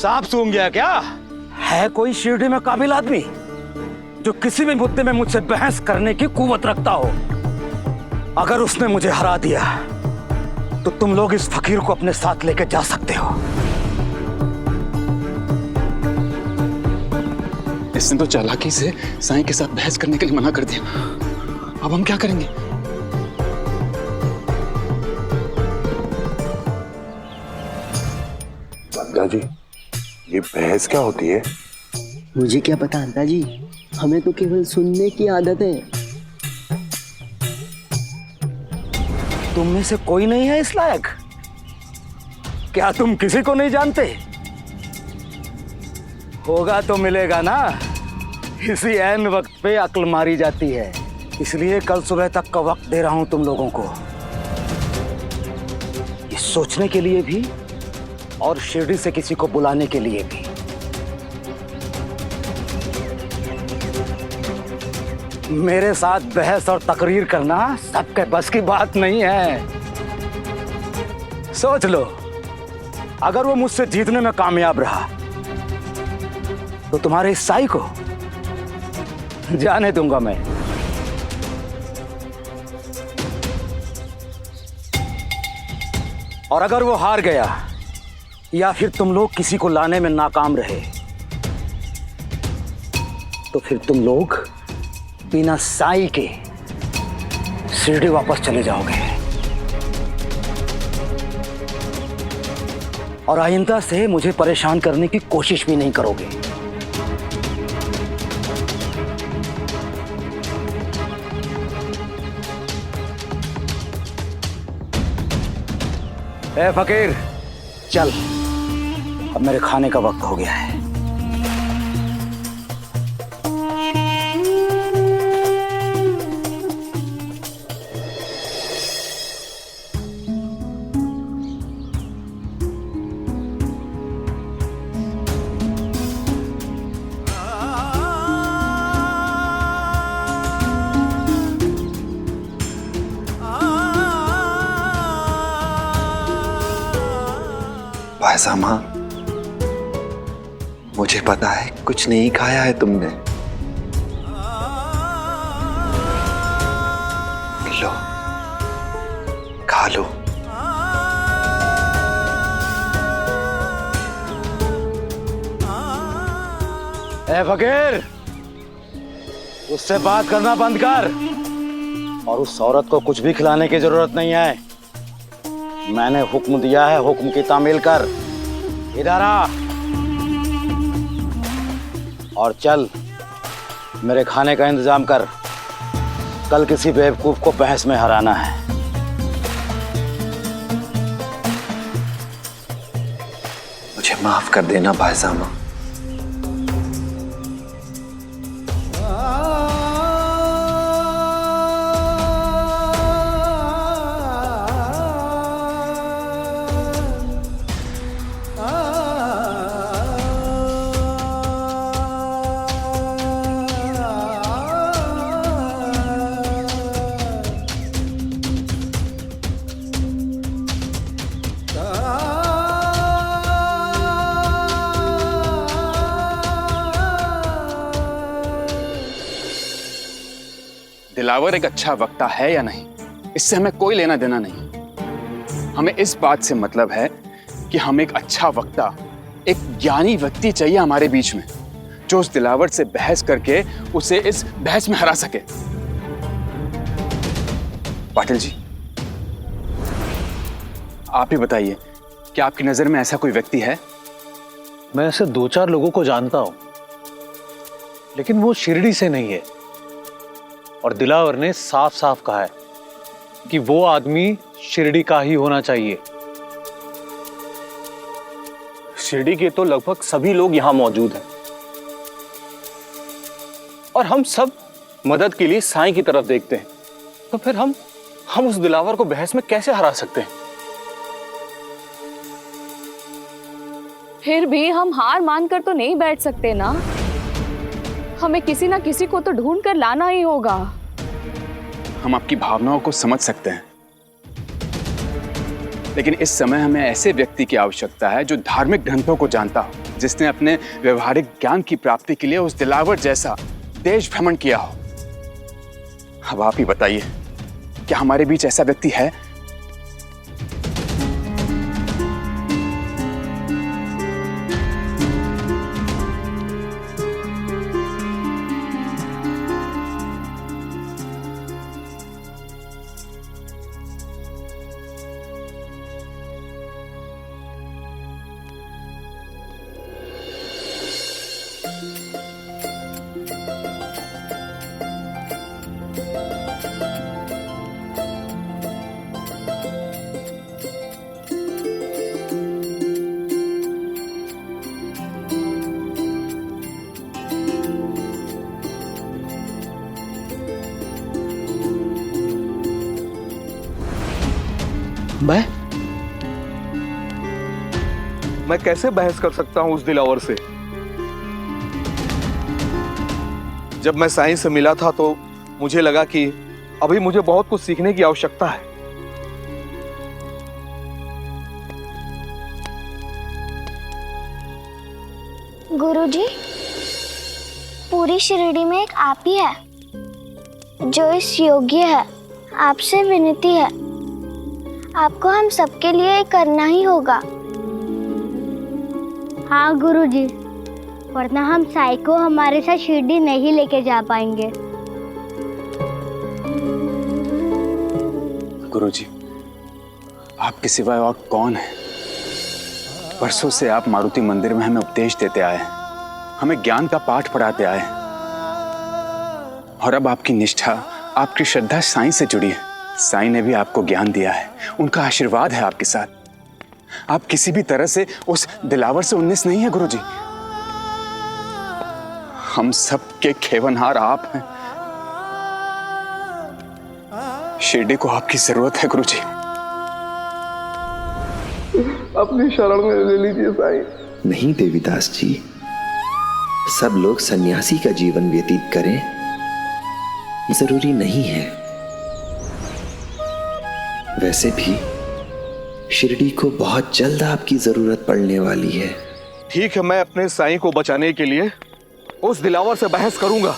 सांप सूंघ गया क्या? है कोई शिरडी में काबिल आदमी जो किसी भी मुद्दे में मुझसे बहस करने की कुव्वत रखता हो? अगर उसने मुझे हरा दिया तो तुम लोग इस फकीर को अपने साथ लेकर जा सकते हो। इसने तो चालाकी से साईं के साथ बहस करने के लिए मना कर दिया। अब हम क्या करेंगे? अंता जी, ये बहस क्या होती है? मुझे क्या पता अंता जी, हमें तो केवल सुनने की आदत है। तुम में से कोई नहीं है इस लायक? क्या तुम किसी को नहीं जानते? होगा तो मिलेगा ना। इसी ऐन वक्त पे अक्ल मारी जाती है, इसलिए कल सुबह तक का वक्त दे रहा हूं तुम लोगों को, ये सोचने के लिए भी और शिरडी से किसी को बुलाने के लिए भी। मेरे साथ बहस और तकरीर करना सबके बस की बात नहीं है। सोच लो, अगर वो मुझसे जीतने में कामयाब रहा तो तुम्हारे इस साई को जाने दूंगा मैं। और अगर वो हार गया या फिर तुम लोग किसी को लाने में नाकाम रहे तो फिर तुम लोग बिना साई के शिरडी वापस चले जाओगे और आइंदा से मुझे परेशान करने की कोशिश भी नहीं करोगे। ए फकीर, चल, अब मेरे खाने का वक्त हो गया है। भाईसामा, मुझे पता है कुछ नहीं खाया है तुमने। लो, खा लो। ए फकीर, उससे बात करना बंद कर और उस औरत को कुछ भी खिलाने की जरूरत नहीं है। मैंने हुक्म दिया है, हुक्म की तामील कर। इधर आ और चल, मेरे खाने का इंतजाम कर। कल किसी बेवकूफ को बहस में हराना है। मुझे माफ कर देना भाईसामा। दिलावर एक अच्छा वक्ता है या नहीं, इससे हमें कोई लेना देना नहीं। हमें इस बात से मतलब है कि हम एक अच्छा वक्ता, एक ज्ञानी व्यक्ति चाहिए हमारे बीच में, जो उस दिलावर से बहस करके उसे इस बहस में हरा सके। पाटिल जी, आप ही बताइए, क्या आपकी नजर में ऐसा कोई व्यक्ति है? मैं ऐसे दो चार लोगों को जानता हूं, लेकिन वो शिरडी से नहीं है। और दिलावर ने साफ साफ कहा है कि वो आदमी शिरडी का ही होना चाहिए। शिरडी के तो लगभग सभी लोग यहां मौजूद हैं और हम सब मदद के लिए साईं की तरफ देखते हैं। तो फिर हम उस दिलावर को बहस में कैसे हरा सकते हैं? फिर भी हम हार मानकर तो नहीं बैठ सकते ना। हमें किसी ना किसी को तो ढूंढ कर लाना ही होगा। हम आपकी भावनाओं को समझ सकते हैं, लेकिन इस समय हमें ऐसे व्यक्ति की आवश्यकता है जो धार्मिक ग्रंथों को जानता हो, जिसने अपने व्यवहारिक ज्ञान की प्राप्ति के लिए उस दिलावर जैसा देश भ्रमण किया हो। अब आप ही बताइए, क्या हमारे बीच ऐसा व्यक्ति है? मैं कैसे बहस कर सकता हूं उस दिलावर से? जब मैं साईं से मिला था तो मुझे लगा कि अभी मुझे बहुत कुछ सीखने की आवश्यकता है। गुरुजी, पूरी शिरडी में एक आप ही है जो इस योग्य है। आपसे विनती है, आपको हम सबके लिए करना ही होगा। हाँ गुरुजी, वरना हम साई को हमारे साथ शिरडी नहीं लेके जा पाएंगे। गुरुजी, आपके सिवाय और कौन है? वर्षों से आप मारुति मंदिर में हमें उपदेश देते आए, हमें ज्ञान का पाठ पढ़ाते आए, और अब आपकी निष्ठा, आपकी श्रद्धा साईं से जुड़ी है। साईं ने भी आपको ज्ञान दिया है, उनका आशीर्वाद है आपके साथ। आप किसी भी तरह से उस दिलावर से 19 नहीं है गुरुजी। हम सब के खेवनहार आप हैं। शिरडी को आपकी जरूरत है गुरुजी। अपनी शरण में ले लीजिए साईं। नहीं देवीदास जी, सब लोग सन्यासी का जीवन व्यतीत करें जरूरी नहीं है। वैसे भी शिरडी को बहुत जल्द आपकी जरूरत पड़ने वाली है। ठीक है, मैं अपने साईं को बचाने के लिए उस दिलावर से बहस करूंगा।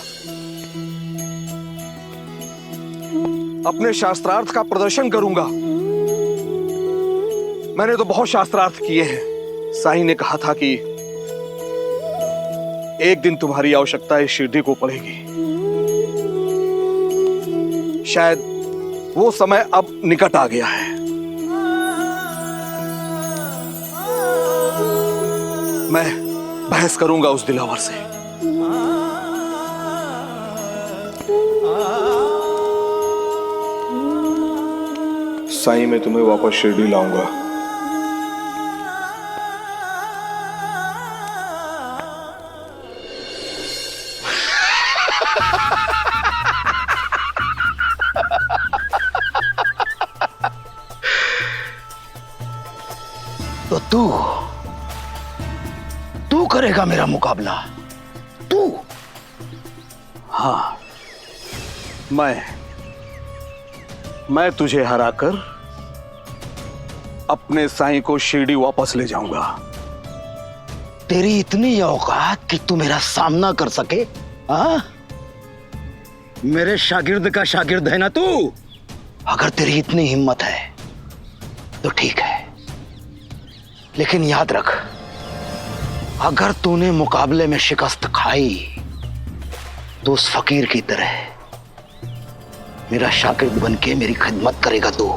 अपने शास्त्रार्थ का प्रदर्शन करूंगा। मैंने तो बहुत शास्त्रार्थ किए हैं। साईं ने कहा था कि एक दिन तुम्हारी आवश्यकता इस शिरडी को पड़ेगी। शायद वो समय अब निकट आ गया है। मैं बहस करूंगा उस दिलावर से। साईं, मैं तुम्हें वापस शिरडी लाऊंगा। तो तू करेगा मेरा मुकाबला? तू? हाँ, मैं तुझे हराकर अपने साईं को शिरडी वापस ले जाऊंगा। तेरी इतनी औकात कि तू मेरा सामना कर सके? हाँ, मेरे शागिर्द का शागिर्द है ना तू? अगर तेरी इतनी हिम्मत है तो ठीक है, लेकिन याद रख, अगर तूने मुकाबले में शिकस्त खाई तो उस फकीर की तरह मेरा शागिर्द बनके मेरी खिदमत करेगा तू।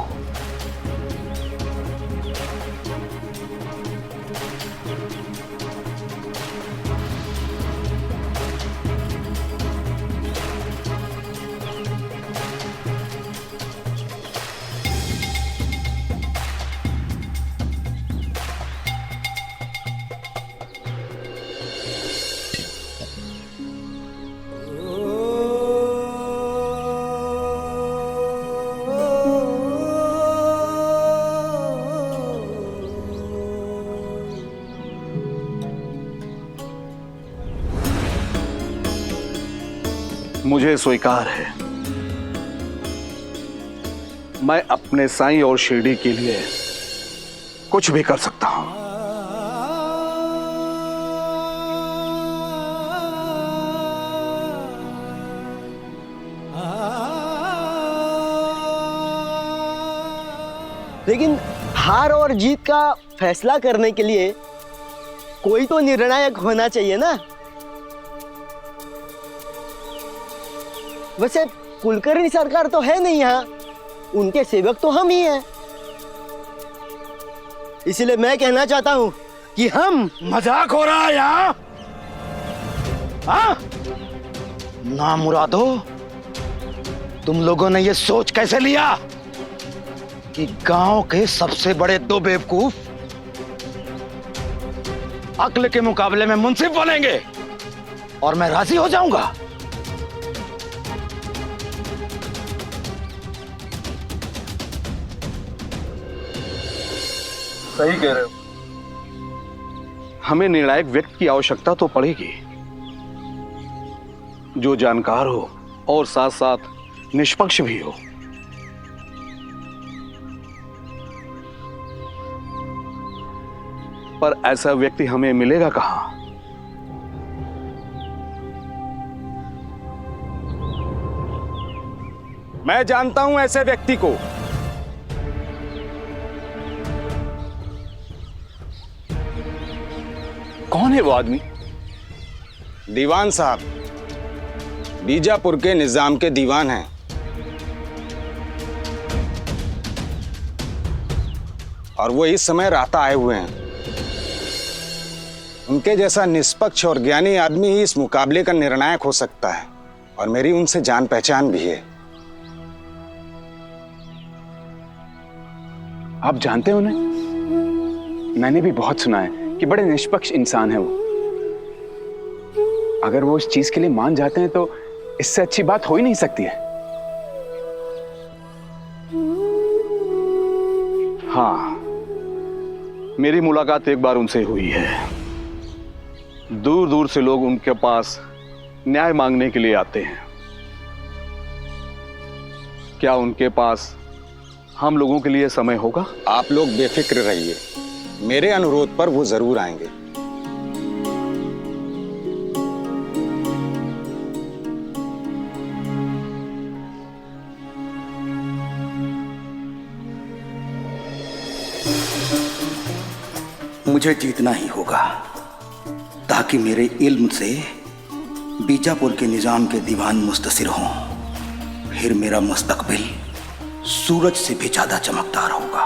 मुझे स्वीकार है, मैं अपने साईं और शिरडी के लिए कुछ भी कर सकता हूं। लेकिन हार और जीत का फैसला करने के लिए कोई तो निर्णायक होना चाहिए ना। वैसे कुलकर्णी सरकार तो है नहीं यहाँ, उनके सेवक तो हम ही हैं। इसलिए मैं कहना चाहता हूँ कि हम मजाक हो रहा है यहाँ? हाँ? ना मुरादो, तुम लोगों ने ये सोच कैसे लिया कि गांव के सबसे बड़े दो बेवकूफ अक्ल के मुकाबले में मुंसिफ बनेंगे और मैं राजी हो जाऊंगा? सही कह रहे हो। हमें निर्णायक व्यक्ति की आवश्यकता तो पड़ेगी, जो जानकार हो और साथ साथ निष्पक्ष भी हो। पर ऐसा व्यक्ति हमें मिलेगा कहां? मैं जानता हूं ऐसे व्यक्ति को। कौन है वो आदमी? दीवान साहब, बीजापुर के निजाम के दीवान हैं। और वो इस समय राहता आए हुए हैं। उनके जैसा निष्पक्ष और ज्ञानी आदमी ही इस मुकाबले का निर्णायक हो सकता है, और मेरी उनसे जान पहचान भी है। आप जानते हो उन्हें? मैंने भी बहुत सुना है कि बड़े निष्पक्ष इंसान है वो। अगर वो इस चीज के लिए मान जाते हैं तो इससे अच्छी बात हो ही नहीं सकती है। हाँ, मेरी मुलाकात एक बार उनसे हुई है। दूर दूर से लोग उनके पास न्याय मांगने के लिए आते हैं। क्या उनके पास हम लोगों के लिए समय होगा? आप लोग बेफिक्र रहिए, मेरे अनुरोध पर वो जरूर आएंगे। मुझे जीतना ही होगा ताकि मेरे इल्म से बीजापुर के निजाम के दीवान मुस्तसिर हों। फिर मेरा मुस्तकबिल सूरज से भी ज्यादा चमकदार होगा।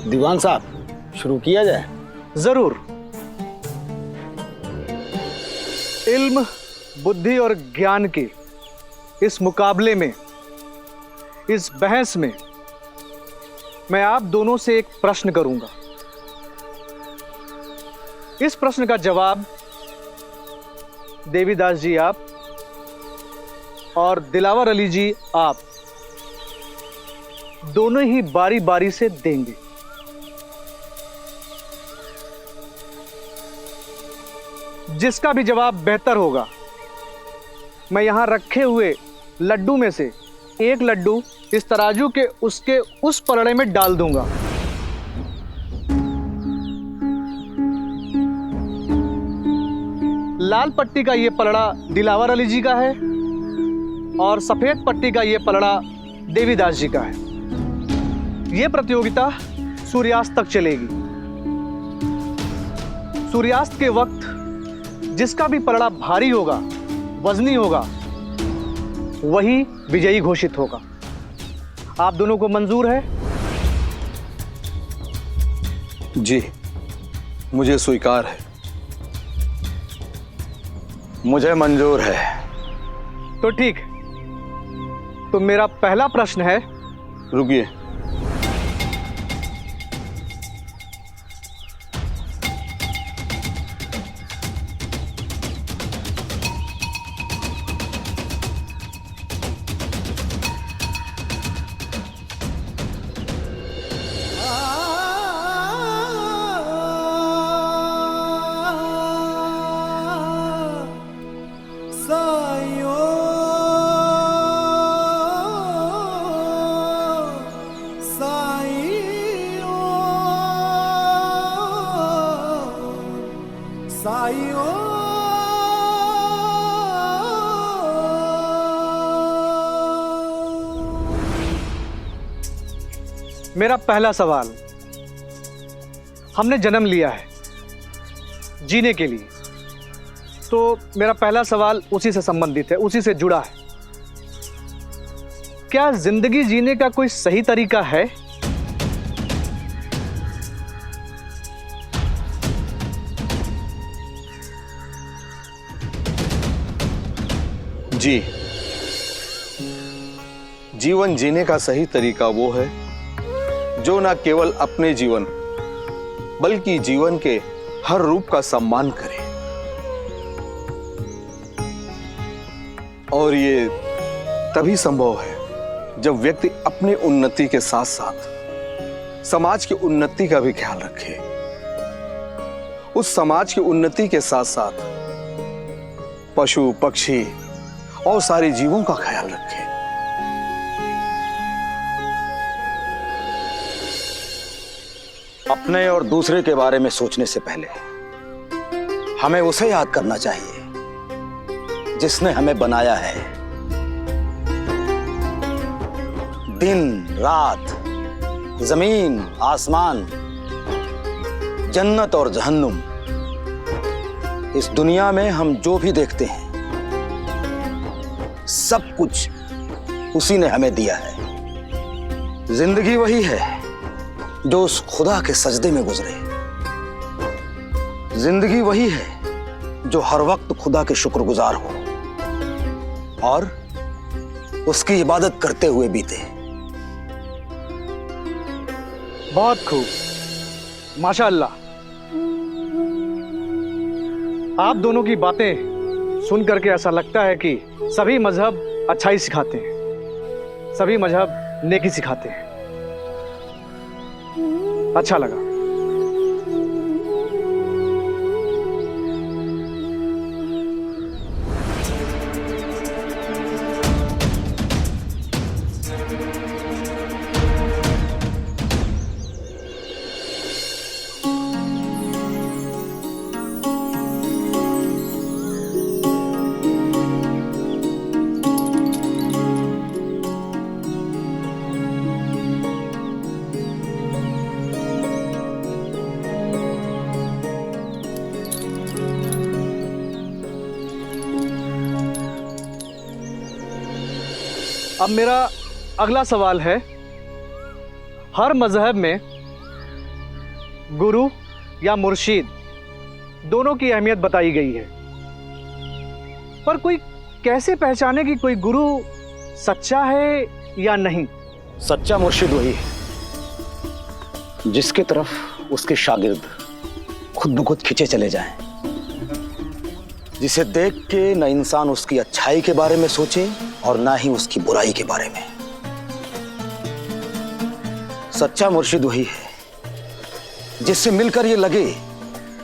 दीवान साहब, शुरू किया जाए? जरूर। इल्म, बुद्धि और ज्ञान के इस मुकाबले में, इस बहस में मैं आप दोनों से एक प्रश्न करूंगा। इस प्रश्न का जवाब देवीदास जी आप और दिलावर अली जी आप दोनों ही बारी बारी से देंगे। जिसका भी जवाब बेहतर होगा, मैं यहां रखे हुए लड्डू में से एक लड्डू इस तराजू के उसके उस पलड़े में डाल दूंगा। लाल पट्टी का यह पलड़ा दिलावर अली जी का है और सफेद पट्टी का यह पलड़ा देवीदास जी का है। यह प्रतियोगिता सूर्यास्त तक चलेगी। सूर्यास्त के वक्त जिसका भी पलड़ा भारी होगा, वजनी होगा, वही विजयी घोषित होगा। आप दोनों को मंजूर है? जी, मुझे स्वीकार है। मुझे मंजूर है। तो ठीक। तो मेरा पहला प्रश्न है। रुकिए, मेरा पहला सवाल, हमने जन्म लिया है जीने के लिए, तो मेरा पहला सवाल उसी से संबंधित है, उसी से जुड़ा है। क्या जिंदगी जीने का कोई सही तरीका है? जी, जीवन जीने का सही तरीका वो है जो न केवल अपने जीवन बल्कि जीवन के हर रूप का सम्मान करे। और ये तभी संभव है जब व्यक्ति अपने उन्नति के साथ साथ समाज की उन्नति का भी ख्याल रखे। उस समाज की उन्नति के साथ साथ पशु पक्षी और सारे जीवों का ख्याल रखे। अपने और दूसरे के बारे में सोचने से पहले हमें उसे याद करना चाहिए जिसने हमें बनाया है। दिन रात, जमीन आसमान, जन्नत और जहन्नुम, इस दुनिया में हम जो भी देखते हैं सब कुछ उसी ने हमें दिया है। जिंदगी वही है जो उस खुदा के सजदे में गुजरे। जिंदगी वही है जो हर वक्त खुदा के शुक्रगुजार हो और उसकी इबादत करते हुए बीते। बहुत खूब, माशाअल्लाह। आप दोनों की बातें सुन करके ऐसा लगता है कि सभी मजहब अच्छाई सिखाते हैं, सभी मजहब नेकी सिखाते हैं। अच्छा लगा। अब मेरा अगला सवाल है, हर मजहब में गुरु या मुर्शिद दोनों की अहमियत बताई गई है, पर कोई कैसे पहचाने कि कोई गुरु सच्चा है या नहीं? सच्चा मुर्शिद वही है जिसके तरफ उसके शागिर्द खुद ब खुद खिंचे चले जाएं, जिसे देख के न इंसान उसकी अच्छाई के बारे में सोचे और ना ही उसकी बुराई के बारे में। सच्चा मुर्शिद वही है जिससे मिलकर ये लगे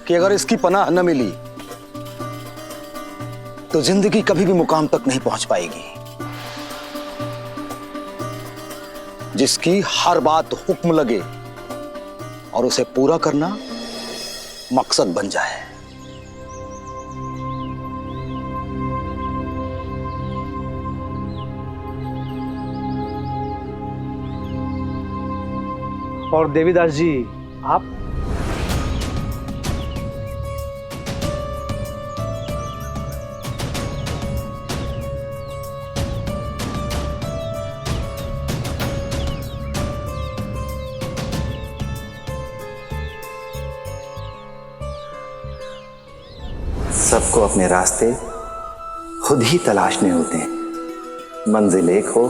कि अगर इसकी पनाह न मिली तो जिंदगी कभी भी मुकाम तक नहीं पहुंच पाएगी, जिसकी हर बात हुक्म लगे और उसे पूरा करना मकसद बन जाए। और देवीदास जी, आप? सबको अपने रास्ते खुद ही तलाशने होते हैं। मंजिल एक हो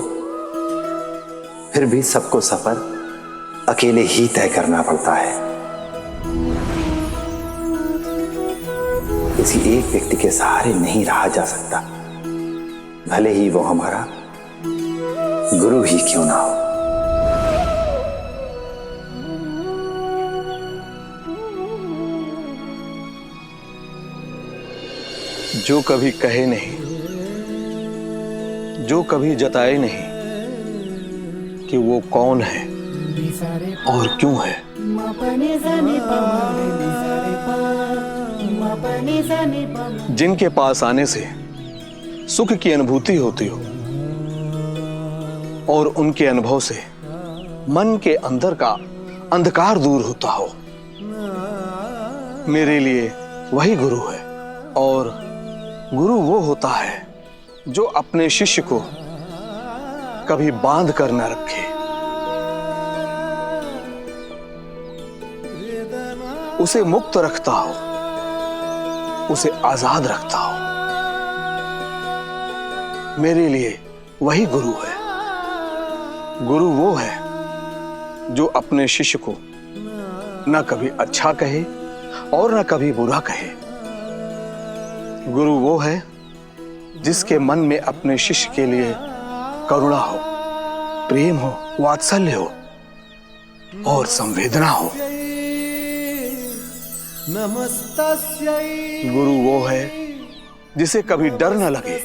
फिर भी सबको सफर अकेले ही तय करना पड़ता है। किसी एक व्यक्ति के सहारे नहीं रहा जा सकता, भले ही वो हमारा गुरु ही क्यों ना हो। जो कभी कहे नहीं, जो कभी जताए नहीं कि वो कौन है और क्यों है, जिनके पास आने से सुख की अनुभूति होती हो और उनके अनुभव से मन के अंदर का अंधकार दूर होता हो, मेरे लिए वही गुरु है। और गुरु वो होता है जो अपने शिष्य को कभी बांध कर न रखे, उसे मुक्त रखता हो, उसे आजाद रखता हो। मेरे लिए वही गुरु है। गुरु वो है जो अपने शिष्य को न कभी अच्छा कहे और न कभी बुरा कहे। गुरु वो है जिसके मन में अपने शिष्य के लिए करुणा हो, प्रेम हो, वात्सल्य हो और संवेदना हो। गुरु वो है जिसे कभी डर न लगे,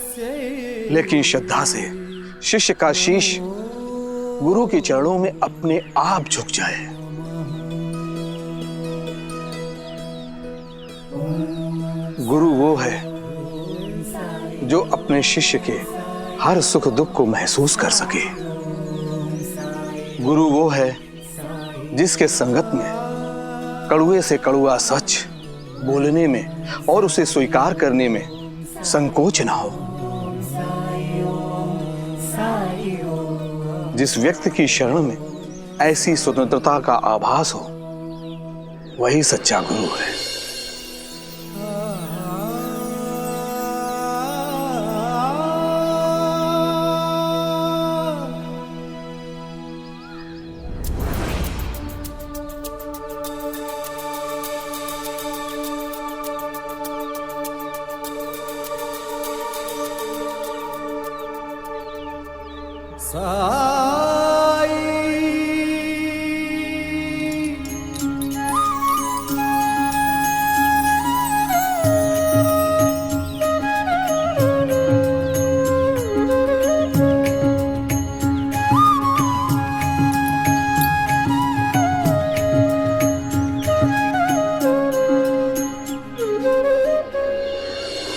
लेकिन श्रद्धा से शिष्य का शीश गुरु के चरणों में अपने आप झुक जाए। गुरु वो है जो अपने शिष्य के हर सुख दुख को महसूस कर सके। गुरु वो है जिसके संगत में कड़ुए से कड़ुआ सच बोलने में और उसे स्वीकार करने में संकोच ना हो। जिस व्यक्ति की शरण में ऐसी स्वतंत्रता का आभास हो, वही सच्चा गुरु है।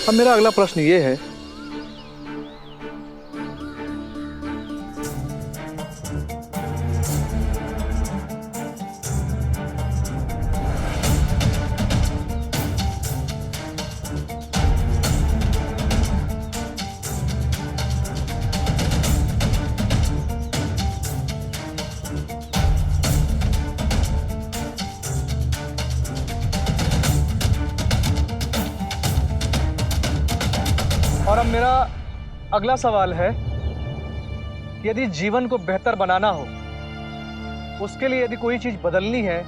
अब मेरा अगला प्रश्न ये है, और अब मेरा अगला सवाल है, यदि जीवन को बेहतर बनाना हो, उसके लिए यदि कोई चीज बदलनी है,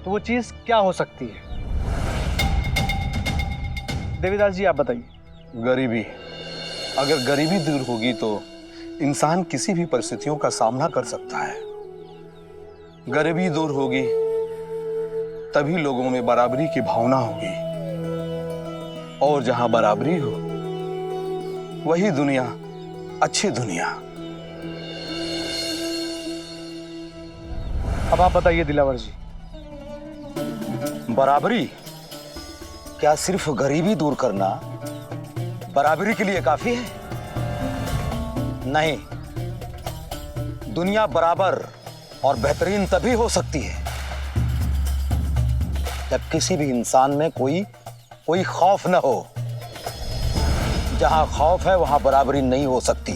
तो वो चीज क्या हो सकती है? देवीदास जी, आप बताइए। गरीबी। अगर गरीबी दूर होगी तो इंसान किसी भी परिस्थितियों का सामना कर सकता है। गरीबी दूर होगी तभी लोगों में बराबरी की भावना होगी, और जहां बराबरी हो वही दुनिया अच्छी दुनिया। अब आप बताइए दिलावर जी। बराबरी क्या सिर्फ गरीबी दूर करना बराबरी के लिए काफी है? नहीं, दुनिया बराबर और बेहतरीन तभी हो सकती है जब किसी भी इंसान में कोई खौफ न हो। जहां खौफ है वहां बराबरी नहीं हो सकती।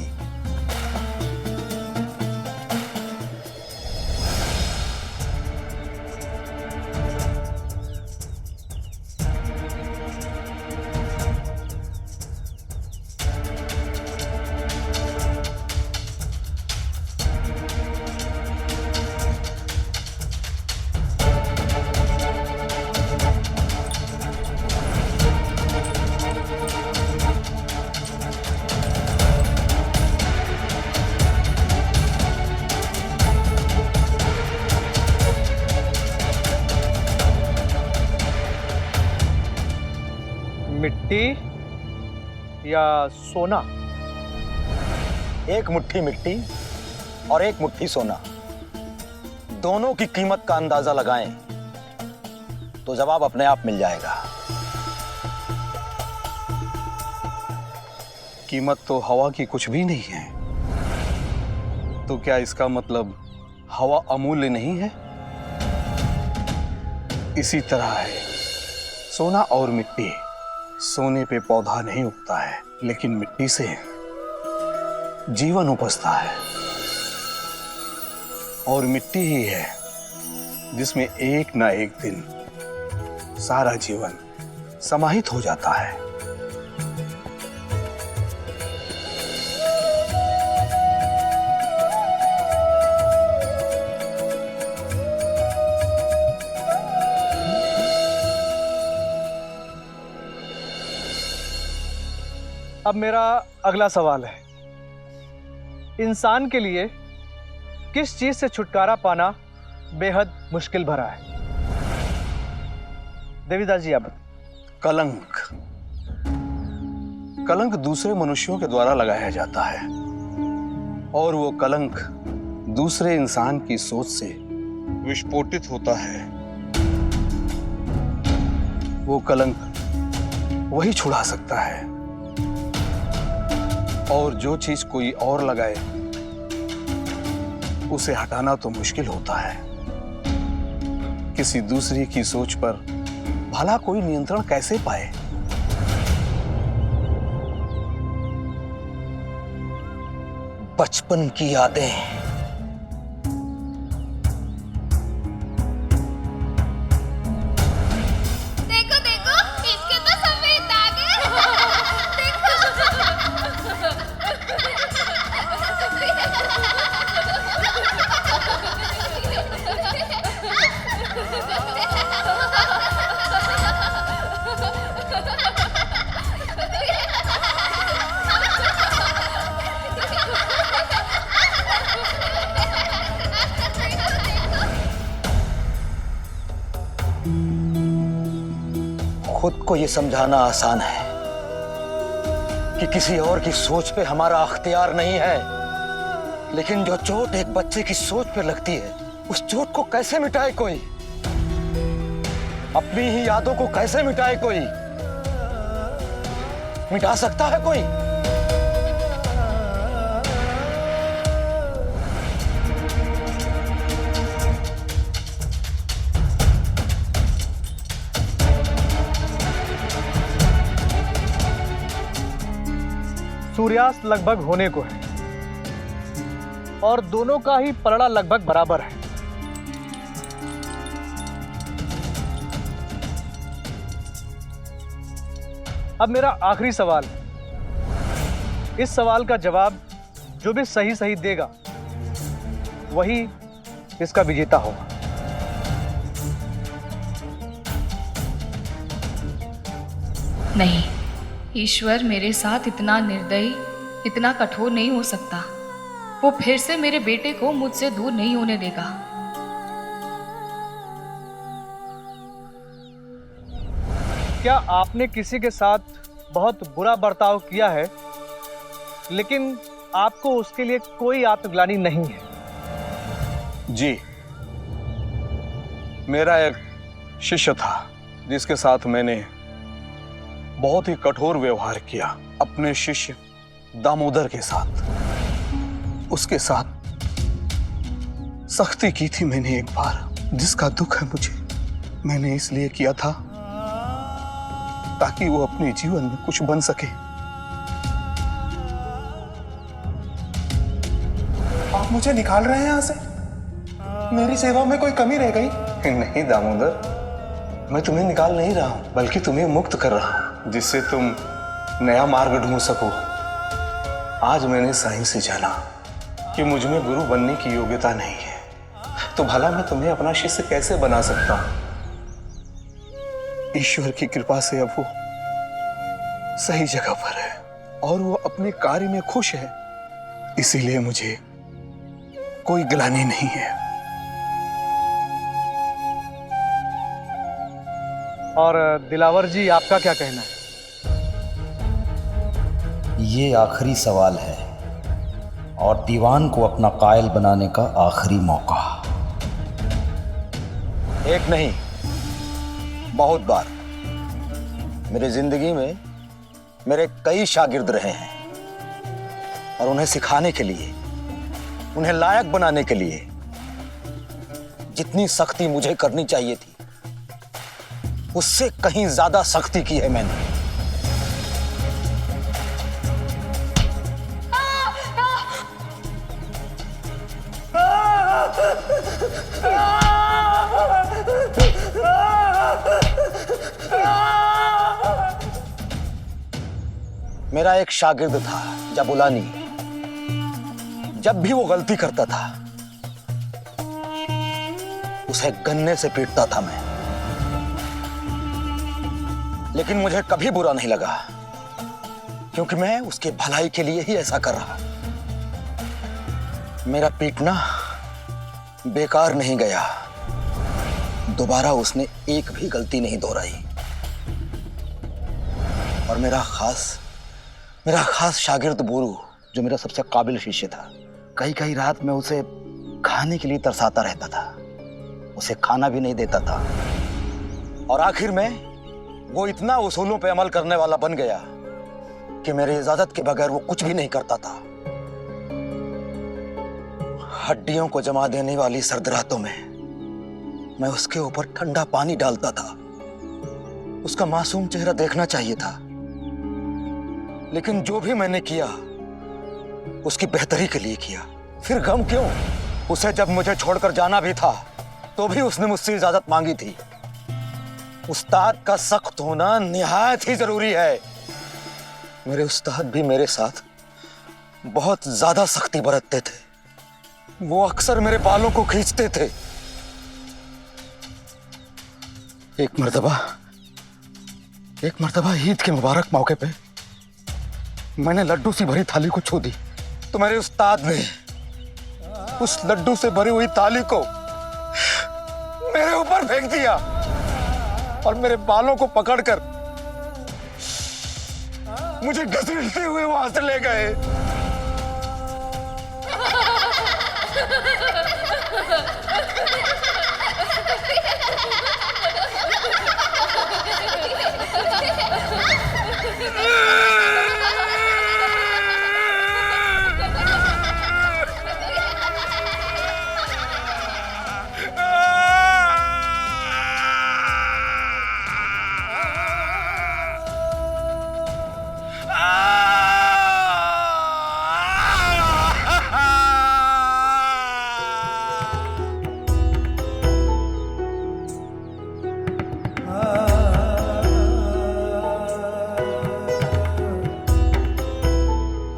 मिट्टी या सोना? एक मुट्ठी मिट्टी और एक मुट्ठी सोना, दोनों की कीमत का अंदाजा लगाएं तो जवाब अपने आप मिल जाएगा। कीमत तो हवा की कुछ भी नहीं है। तो क्या इसका मतलब हवा अमूल्य नहीं है? इसी तरह है सोना और मिट्टी। सोने पे पौधा नहीं उगता है, लेकिन मिट्टी से जीवन उपजता है। और मिट्टी ही है जिसमें एक ना एक दिन सारा जीवन समाहित हो जाता है। अब मेरा अगला सवाल है, इंसान के लिए किस चीज से छुटकारा पाना बेहद मुश्किल भरा है? देवीदास जी आप। कलंक। कलंक दूसरे मनुष्यों के द्वारा लगाया जाता है और वो कलंक दूसरे इंसान की सोच से विस्फोटित होता है। वो कलंक वही छुड़ा सकता है, और जो चीज कोई और लगाए उसे हटाना तो मुश्किल होता है। किसी दूसरे की सोच पर भला कोई नियंत्रण कैसे पाए? बचपन की यादें। देखो देखो, इसके तो सफेद दाग हैं। देखो। खुद को ये समझाना आसान है कि किसी और की सोच पे हमारा अख्तियार नहीं है, लेकिन जो चोट एक बच्चे की सोच पे लगती है, उस चोट को कैसे मिटाए कोई? अपनी ही यादों को कैसे मिटाए कोई? मिटा सकता है कोई? सूर्यास्त लगभग होने को है और दोनों का ही पलड़ा लगभग बराबर है। अब मेरा आखिरी सवाल है। इस सवाल का जवाब जो भी सही सही देगा वही इसका विजेता होगा। नहीं, ईश्वर मेरे साथ इतना निर्दयी, इतना कठोर नहीं हो सकता। वो फिर से मेरे बेटे को मुझसे दूर नहीं होने देगा। क्या आपने किसी के साथ बहुत बुरा बर्ताव किया है, लेकिन आपको उसके लिए कोई आत्मग्लानि नहीं है? जी, मेरा एक शिष्य था जिसके साथ मैंने बहुत ही कठोर व्यवहार किया। अपने शिष्य दामोदर के साथ, उसके साथ सख्ती की थी मैंने एक बार, जिसका दुख है मुझे। मैंने इसलिए किया था ताकि वो अपने जीवन में कुछ बन सके। आप मुझे निकाल रहे हैं यहाँ से? मेरी सेवा में कोई कमी रह गई? नहीं दामोदर, मैं तुम्हें निकाल नहीं रहा हूं, बल्कि तुम्हें मुक्त कर रहा हूं, जिससे तुम नया मार्ग ढूंढ सको। आज मैंने साइंस से जाना कि मुझ में गुरु बनने की योग्यता नहीं है, तो भला मैं तुम्हें अपना शिष्य कैसे बना सकता हूं? ईश्वर की कृपा से अब वो सही जगह पर है और वो अपने कार्य में खुश है, इसीलिए मुझे कोई ग्लानि नहीं है। और दिलावर जी, आपका क्या कहना है? ये आखिरी सवाल है और दीवान को अपना कायल बनाने का आखिरी मौका। एक नहीं, बहुत बार मेरी जिंदगी में मेरे कई शागिर्द रहे हैं, और उन्हें सिखाने के लिए, उन्हें लायक बनाने के लिए जितनी सख्ती मुझे करनी चाहिए थी उससे कहीं ज्यादा सख्ती की है मैंने। मेरा एक शागिर्द था जबुलानी, जब भी वो गलती करता था उसे गन्ने से पीटता था मैं, लेकिन मुझे कभी बुरा नहीं लगा क्योंकि मैं उसके भलाई के लिए ही ऐसा कर रहा। मेरा पीटना बेकार नहीं गया, दोबारा उसने एक भी गलती नहीं दोहराई। और मेरा खास शागिर्द बोरू, जो मेरा सबसे काबिल शिष्य था, कई रात में उसे खाने के लिए तरसाता रहता था, उसे खाना भी नहीं देता था। और आखिर में वो इतना उसूलों पे अमल करने वाला बन गया कि मेरी इजाजत के बगैर वो कुछ भी नहीं करता था। हड्डियों को जमा देने वाली सर्द रातों में मैं उसके ऊपर ठंडा पानी डालता था। उसका मासूम चेहरा देखना चाहिए था, लेकिन जो भी मैंने किया उसकी बेहतरी के लिए किया। फिर गम क्यों? उसे जब मुझे छोड़कर जाना भी था तो भी उसने मुझसे इजाजत मांगी थी। उस्ताद का सख्त होना निहायत ही जरूरी है। मेरे उस्ताद भी मेरे साथ बहुत ज्यादा सख्ती बरतते थे। वो अक्सर मेरे बालों को खींचते थे। एक मर्तबा ईद के मुबारक मौके पे मैंने लड्डू सी भरी थाली को छू दी तो मेरे उस्ताद ने उस लड्डू से भरी हुई थाली को मेरे ऊपर फेंक दिया और मेरे बालों को पकड़कर मुझे घसीटते हुए वहां से ले गए।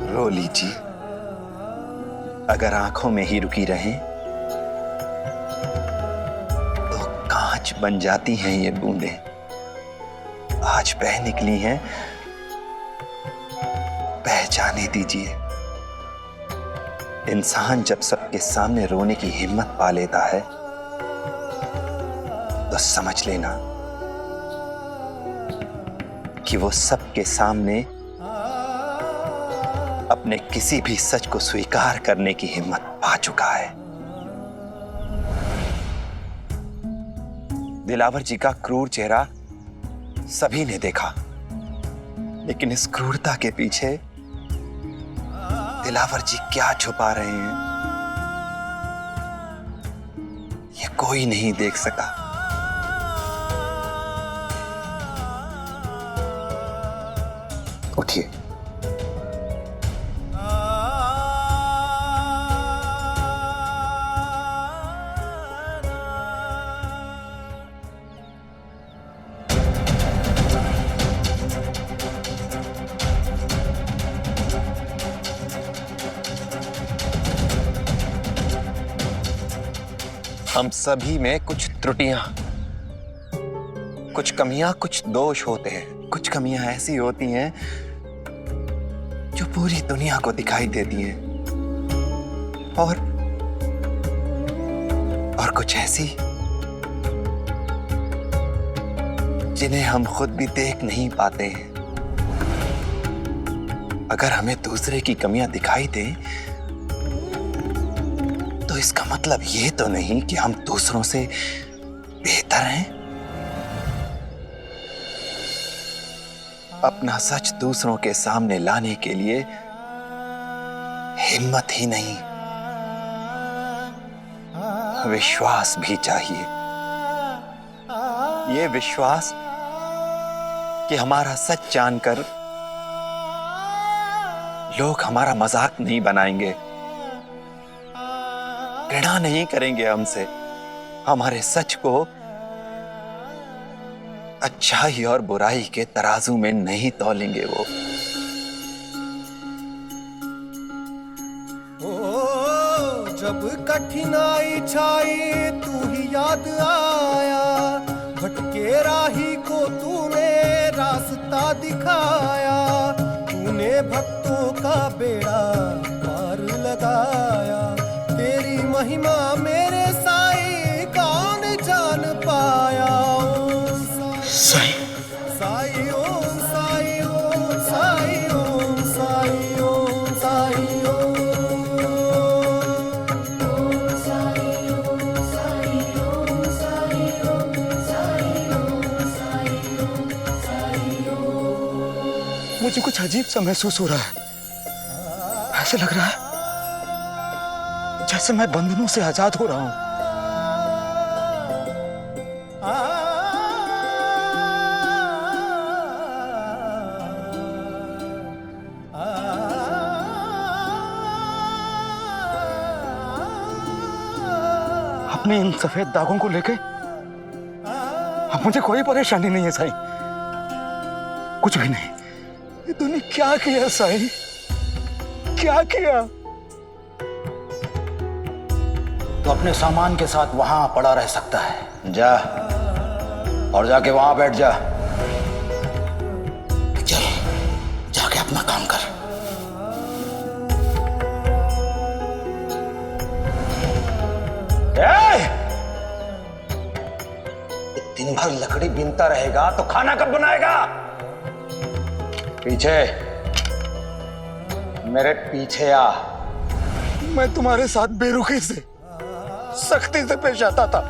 रो लीजिए, अगर आंखों में ही रुकी रहें तो कांच बन जाती हैं ये बूंदें। आज बह निकली हैं, बह जाने दीजिए। इंसान जब सबके सामने रोने की हिम्मत पा लेता है तो समझ लेना कि वो सबके सामने अपने किसी भी सच को स्वीकार करने की हिम्मत पा चुका है। दिलावर जी का क्रूर चेहरा सभी ने देखा, लेकिन इस क्रूरता के पीछे दिलावर जी क्या छुपा रहे हैं ये कोई नहीं देख सका। उठिए, हम सभी में कुछ त्रुटियां, कुछ कमियां, कुछ दोष होते हैं। कुछ कमियां ऐसी होती हैं जो पूरी दुनिया को दिखाई देती हैं और कुछ ऐसी जिन्हें हम खुद भी देख नहीं पाते हैं। अगर हमें दूसरे की कमियां दिखाई दें तो इसका मतलब ये तो नहीं कि हम दूसरों से बेहतर हैं। अपना सच दूसरों के सामने लाने के लिए हिम्मत ही नहीं, विश्वास भी चाहिए। ये विश्वास कि हमारा सच जानकर लोग हमारा मजाक नहीं बनाएंगे, घृणा नहीं करेंगे हमसे, हमारे सच को अच्छाई और बुराई के तराजू में नहीं तौलेंगे वो। जब कठिनाई छाई तू ही याद आया, भटके राही को तूने रास्ता दिखाया, तूने भक्तों का बेड़ा पार लगाया, तेरी महिमा मेरे साईं कौन जान पाया। साईं साईं ओम साईं ओम साईं ओम साईं ओम साईं ओम। मुझे कुछ अजीब सा महसूस हो रहा है। ऐसे लग रहा है जैसे मैं बंधनों से आजाद हो रहा हूं। अपने इन सफेद दागों को लेके अब मुझे कोई परेशानी नहीं है साईं, कुछ भी नहीं। ये तूने क्या किया साईं, क्या किया? तो अपने सामान के साथ वहां पड़ा रह सकता है, जा और जाके वहां बैठ जा। चल जाके अपना काम कर। दिन भर लकड़ी बीनता रहेगा तो खाना कब बनाएगा? पीछे, मेरे पीछे आ। मैं तुम्हारे साथ बेरुखी से, सख्ती से पेश आता था,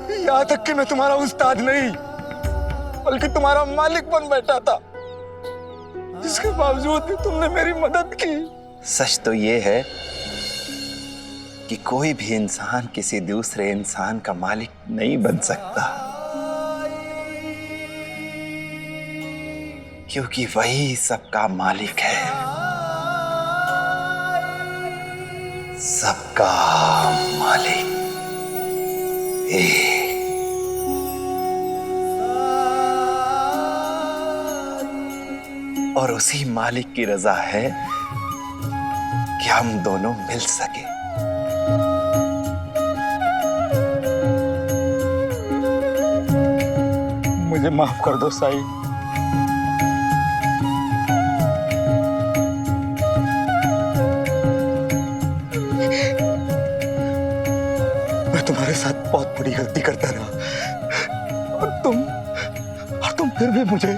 यहां तक कि मैं तुम्हारा उस्ताद नहीं बल्कि तुम्हारा मालिक बन बैठा था। इसके बावजूद भी तुमने मेरी मदद की। सच तो ये है कि कोई भी इंसान किसी दूसरे इंसान का मालिक नहीं बन सकता, क्योंकि वही सबका मालिक है, सबका मालिक एक। और उसी मालिक की रजा है कि हम दोनों मिल सके। मुझे माफ कर दो साईं। मैं तुम्हारे साथ बहुत बड़ी गलती करता रहा और तुम फिर भी मुझे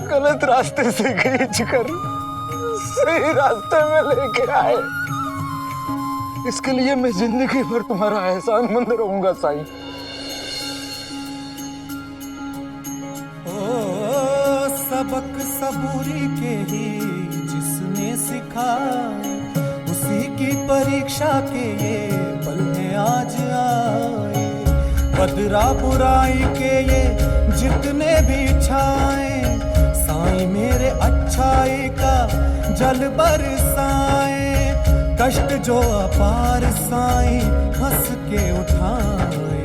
गलत रास्ते से खींच कर सही रास्ते में लेके आए। इसके लिए मैं जिंदगी भर तुम्हारा एहसानमंद रहूंगा साईं। सबक सबूरी के ही जिसने सिखाए, उसी की परीक्षा के ये पल में आज आए। बदरा बुराई के ये जितने भी छाए, साईं मेरे अच्छाई का जल बरसाए। कष्ट जो अपार साईं हंस के उठाए,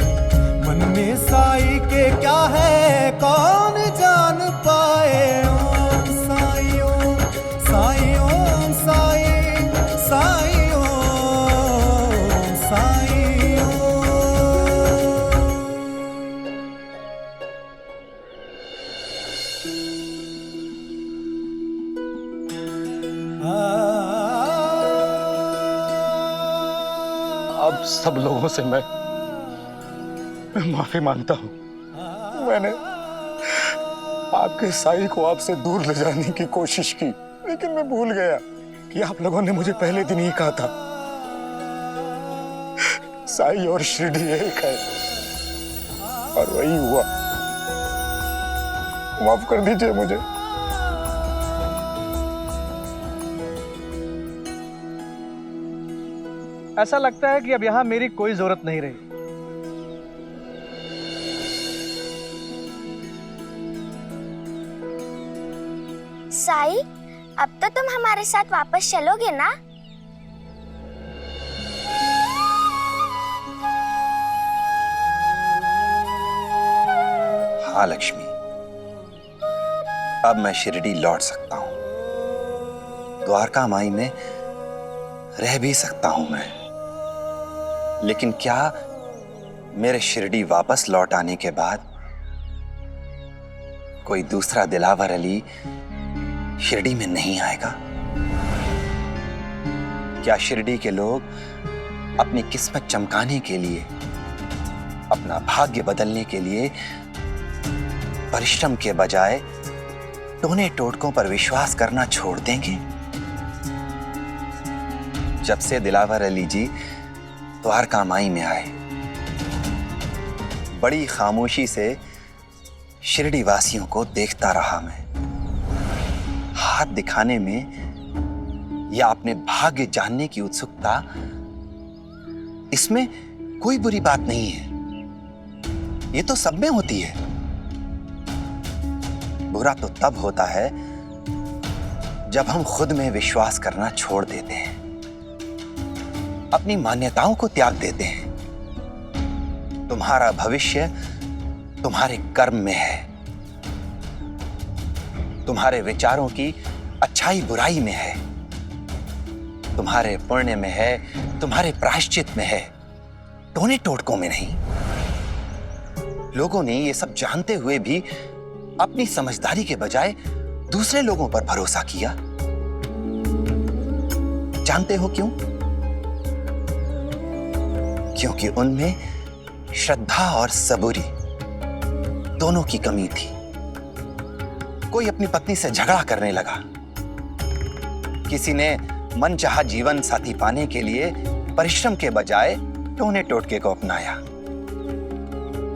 मन में साईं के क्या है कौन जान पाए। ओम साईं ओम साईं ओम साईं साईं ओम साईं ओम। अब सब लोगों से मैं माफी मांगता हूं। मैंने आपके साईं को आपसे दूर ले जाने की कोशिश की, लेकिन मैं भूल गया कि आप लोगों ने मुझे पहले दिन ही कहा था साईं और शिरडी एक है, और वही हुआ। माफ कर दीजिए मुझे। ऐसा लगता है कि अब यहाँ मेरी कोई जरूरत नहीं रही। साई, अब तो तुम हमारे साथ वापस चलोगे ना? हाँ लक्ष्मी, अब मैं शिरडी लौट सकता हूं, द्वारका माई में रह भी सकता हूं मैं। लेकिन क्या मेरे शिरडी वापस लौट आने के बाद कोई दूसरा दिलावर अली शिरडी में नहीं आएगा? क्या शिरडी के लोग अपनी किस्मत चमकाने के लिए, अपना भाग्य बदलने के लिए परिश्रम के बजाय टोने टोटकों पर विश्वास करना छोड़ देंगे? जब से दिलावर अली जी द्वारका माई में आए, बड़ी खामोशी से शिरडी वासियों को देखता रहा मैं। हाथ दिखाने में या अपने भाग्य जानने की उत्सुकता, इसमें कोई बुरी बात नहीं है, ये तो सब में होती है। बुरा तो तब होता है जब हम खुद में विश्वास करना छोड़ देते हैं, अपनी मान्यताओं को त्याग देते हैं। तुम्हारा भविष्य तुम्हारे कर्म में है, तुम्हारे विचारों की अच्छाई बुराई में है, तुम्हारे पुण्य में है, तुम्हारे प्रायश्चित में है, टोने टोटकों में नहीं। लोगों ने ये सब जानते हुए भी अपनी समझदारी के बजाय दूसरे लोगों पर भरोसा किया। जानते हो क्यों? क्योंकि उनमें श्रद्धा और सबूरी दोनों की कमी थी। कोई अपनी पत्नी से झगड़ा करने लगा, किसी ने मनचाहा जीवन साथी पाने के लिए परिश्रम के बजाय टोने टोटके को अपनाया।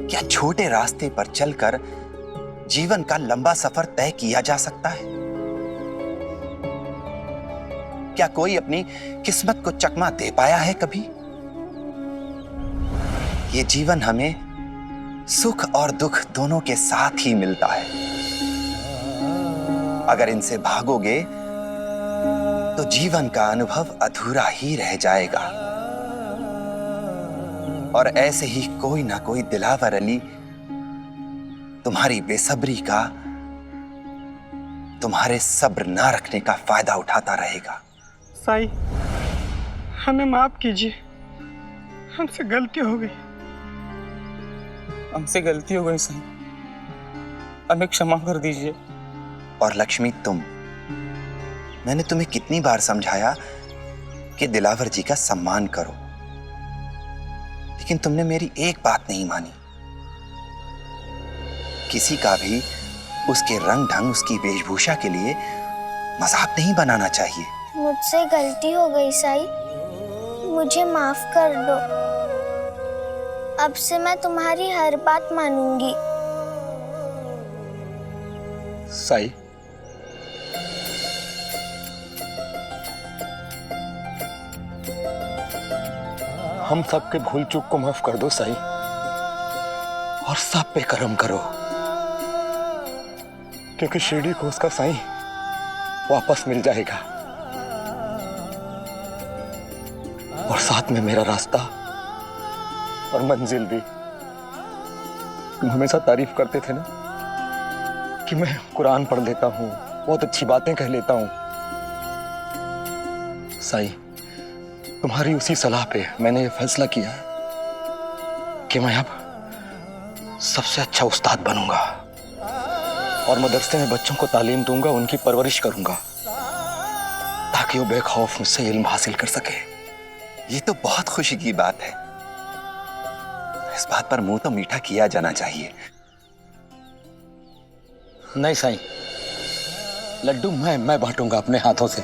क्या छोटे रास्ते पर चलकर जीवन का लंबा सफर तय किया जा सकता है? क्या कोई अपनी किस्मत को चकमा दे पाया है कभी? ये जीवन हमें सुख और दुख दोनों के साथ ही मिलता है। अगर इनसे भागोगे तो जीवन का अनुभव अधूरा ही रह जाएगा। और ऐसे ही कोई ना कोई दिलावर अली तुम्हारी बेसब्री का, तुम्हारे सब्र ना रखने का फायदा उठाता रहेगा। साई, हमें माफ कीजिए, हमसे गलती हो गई। हमसे गलती हो गई साई, हमें क्षमा कर दीजिए। और लक्ष्मी, मैंने तुम्हें कितनी बार समझाया कि दिलावर जी का सम्मान करो, लेकिन तुमने मेरी एक बात नहीं मानी। किसी का भी उसके रंग ढंग, उसकी वेशभूषा के लिए मजाक नहीं बनाना चाहिए। मुझसे गलती हो गई साई, मुझे माफ कर दो। अब से मैं तुम्हारी हर बात मानूंगी। साई, हम सबके भूल चूक को माफ कर दो साई, और सब पे करम करो, क्योंकि शिरडी को उसका साई वापस मिल जाएगा, और साथ में मेरा रास्ता और मंजिल भी। तुम हमेशा तारीफ करते थे ना कि मैं कुरान पढ़ लेता हूँ, बहुत अच्छी बातें कह लेता हूँ। साई, तुम्हारी उसी सलाह पे मैंने ये फैसला किया कि मैं अब सबसे अच्छा उस्ताद बनूंगा और मदरसे में बच्चों को तालीम दूंगा, उनकी परवरिश करूंगा, ताकि वो बेखौफ मुझसे इल्म हासिल कर सके। ये तो बहुत खुशी की बात है। इस बात पर मुंह तो मीठा किया जाना चाहिए। नहीं साईं, लड्डू मैं बांटूंगा अपने हाथों से।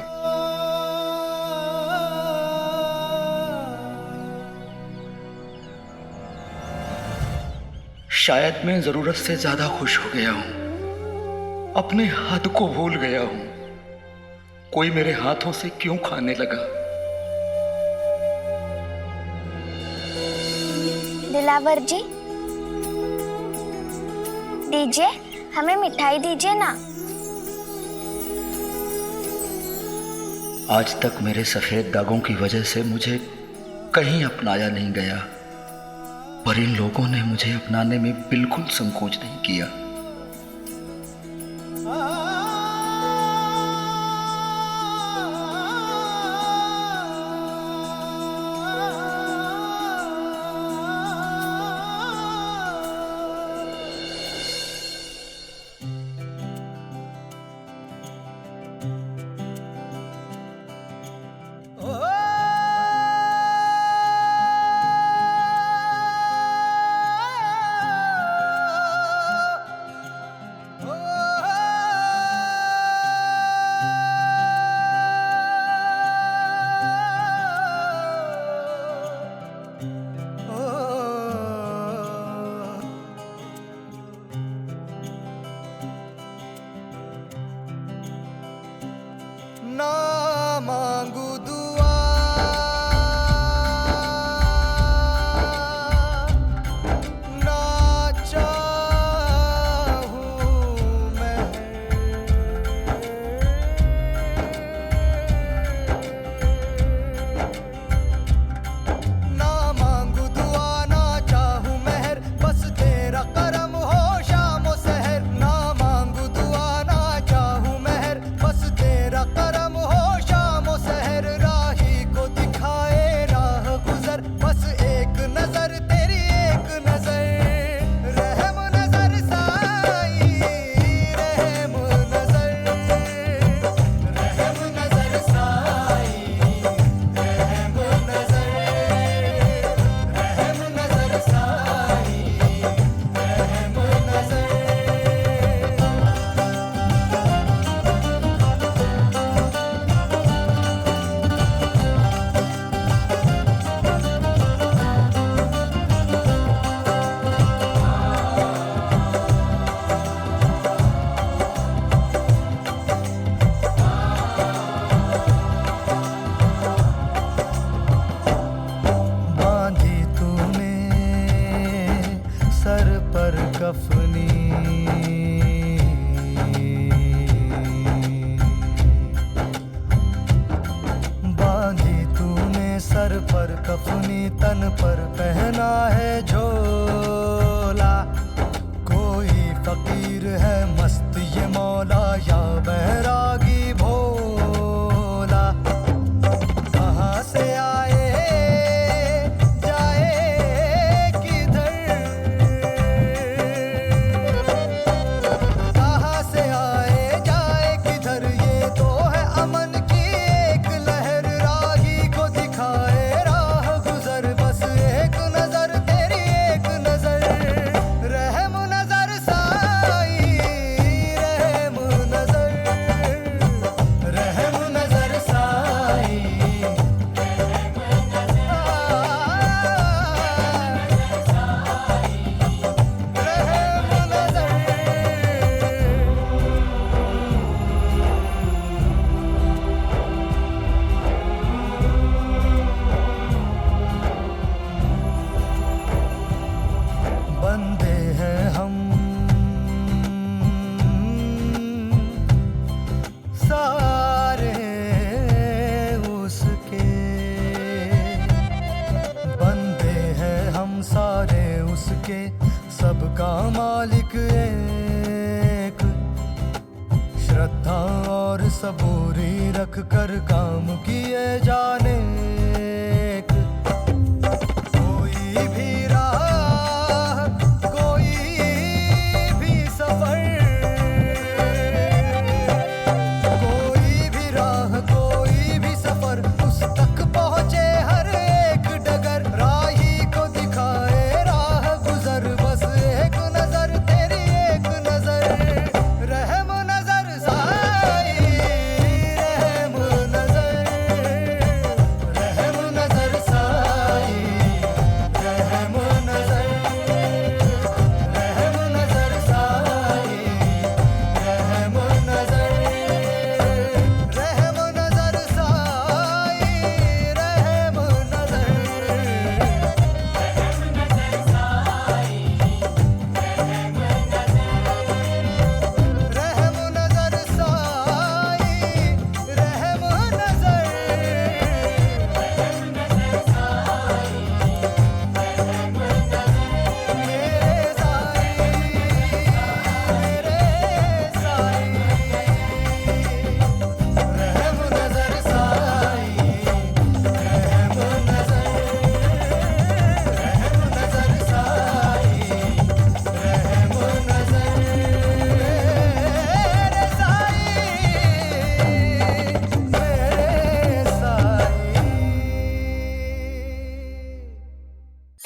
शायद मैं जरूरत से ज्यादा खुश हो गया हूं, अपने हद को भूल गया हूं। कोई मेरे हाथों से क्यों खाने लगा? दिलावर जी, दीजिए, हमें मिठाई दीजिए ना। आज तक मेरे सफेद दागों की वजह से मुझे कहीं अपनाया नहीं गया, पर इन लोगों ने मुझे अपनाने में बिल्कुल संकोच नहीं किया। ना मांगू दुआ, ना चाहूं मैं, ना मांगू दुआ, ना चाहूं मेहर, बस तेरा करम हो शाम सहर। ना मांगू दुआ, ना चाहूं मेहर, बस तेरा करम हो शाम सहर। राही को दिखाए राह गुजर, बस एक नजर तेरी एक नजर। रहम नजर साई, रहम नजर, रहम नजर साई, रहम नजर, रहम नजर साई, रहम नजर। बांधी तूने सर पर कफनी, बांधी तूने सर पर कफनी, तन पर पहना है झोला। कोई फकीर है मस्त ये मौला, या बैरागी भोला। कहाँ से आए जाए किधर, कहाँ से आए जाए किधर, ये तो है अमन की एक लहर। राही को दिखाए राह गुजर, बस एक नजर तेरी एक नजर। रहम नजर साई, रहम नजर, रहम नजर साई, रहम नजर। बंदे हैं हम सारे उसके, बंदे हैं हम सारे उसके, सबका मालिक एक। श्रद्धा और सबूरी रख कर काम किए जाने एक। कोई भी राह, कोई भी सफर, कोई भी राह, कोई भी सफर, उस तक पहुंचे हर एक डगर। राही को दिखाए राह गुजर, बस एक नजर तेरी एक नजर। रहम नजर साई, रहम नजर, रहम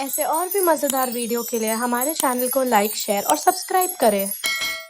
ऐसे और भी मज़ेदार वीडियो के लिए हमारे चैनल को लाइक, शेयर और सब्सक्राइब करें।